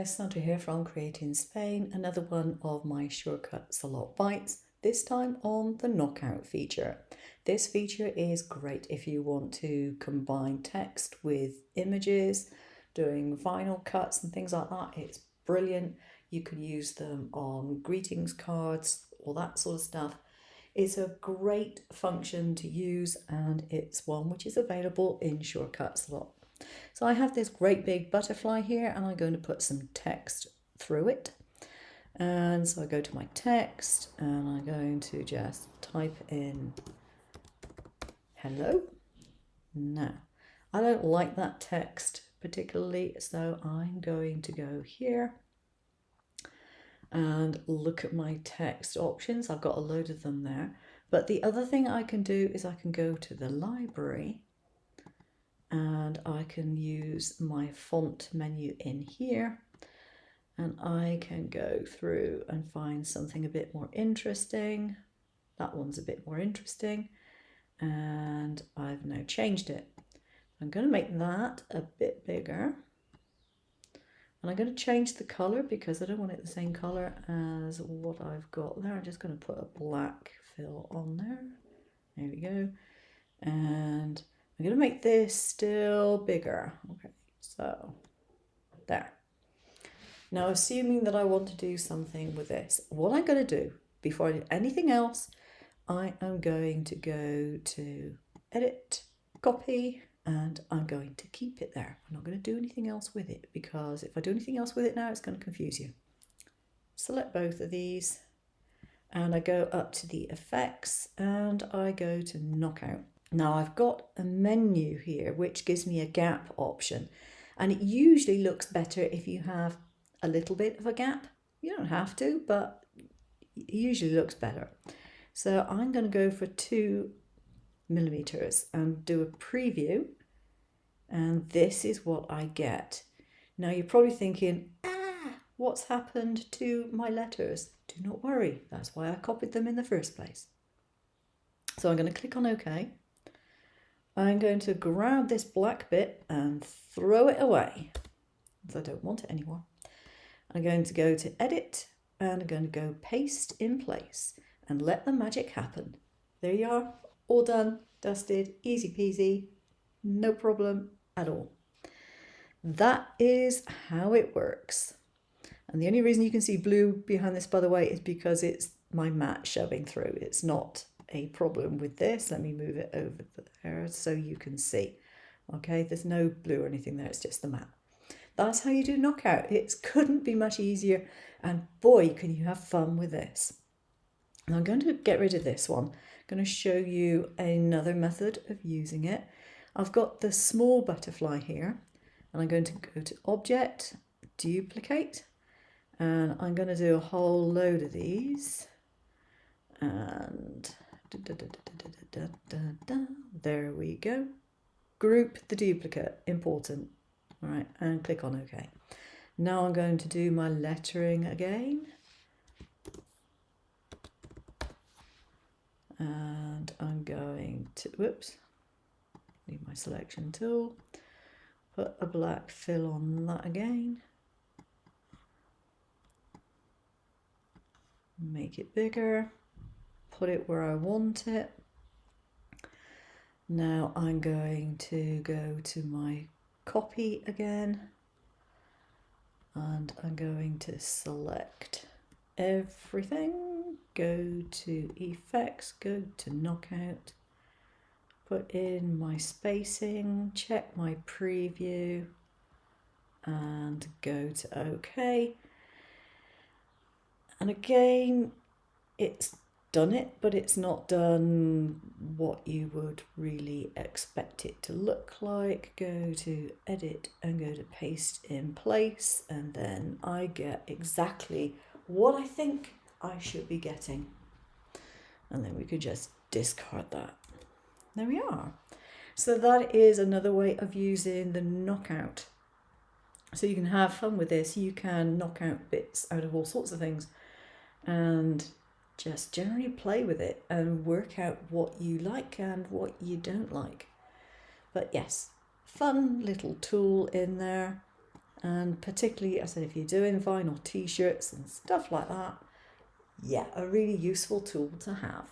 guys, Sandra here from Createinspain, another one of my shortcuts a lot bites, this time on the knockout feature. This feature is great if you want to combine text with images, doing vinyl cuts and things like that. It's brilliant. You can use them on greetings cards, all that sort of stuff. It's a great function to use, and it's one which is available in shortcuts a lot. So I have this great big butterfly here, and I'm going to put some text through it. And so I go to my text and I'm going to just type in hello. Now, I don't like that text particularly, so I'm going to go here and look at my text options. I've got a load of them there. But the other thing I can do is I can go to the library and I can use my font menu in here, and I can go through and find something a bit more interesting. That one's a bit more interesting, and I've now changed it. I'm going to make that a bit bigger, and I'm going to change the color because I don't want it the same color as what I've got there. I'm just going to put a black fill on there. There we go. And I'm going to make this still bigger. Okay, so there. Now, assuming that I want to do something with this, what I'm going to do before I do anything else, I am going to go to Edit, Copy, and I'm going to keep it there. I'm not going to do anything else with it, because if I do anything else with it now, it's going to confuse you. Select both of these, and I go up to the effects, and I go to Knockout. Now I've got a menu here which gives me a gap option, and it usually looks better if you have a little bit of a gap. You don't have to, but it usually looks better. So I'm going to go for 2 millimeters and do a preview, and this is what I get. Now you're probably thinking, what's happened to my letters? Do not worry, that's why I copied them in the first place. So I'm going to click on OK. I'm going to grab this black bit and throw it away, because I don't want it anymore. I'm going to go to Edit, and I'm going to go Paste in Place and let the magic happen. There you are, all done, dusted, easy peasy, no problem at all. That is how it works. And the only reason you can see blue behind this, by the way, is because it's my mat showing through. It's not a problem with this. Let me move it over there so you can see. Okay, there's no blue or anything there, it's just the mat. That's how you do knockout. It couldn't be much easier, and boy, can you have fun with this. And I'm going to get rid of this one. I'm going to show you another method of using it. I've got the small butterfly here, and I'm going to go to Object, Duplicate, and I'm going to do a whole load of these, and there we go. Group the duplicate, important. All right, and click on OK. Now I'm going to do my lettering again. And I'm going to, whoops, need my selection tool. Put a black fill on that again. Make it bigger. Put it where I want it. Now I'm going to go to my copy again, and I'm going to select everything, go to effects, go to knockout, put in my spacing, check my preview, and go to OK. And again, it's done it, but it's not done what you would really expect it to look like. Go to Edit and go to Paste in Place, and then I get exactly what I think I should be getting. And then we could just discard that. There we are. So that is another way of using the knockout. So you can have fun with this. You can knock out bits out of all sorts of things and just generally play with it and work out what you like and what you don't like. But yes, fun little tool in there. And particularly, I said, if you're doing vinyl t-shirts and stuff like that, yeah, a really useful tool to have.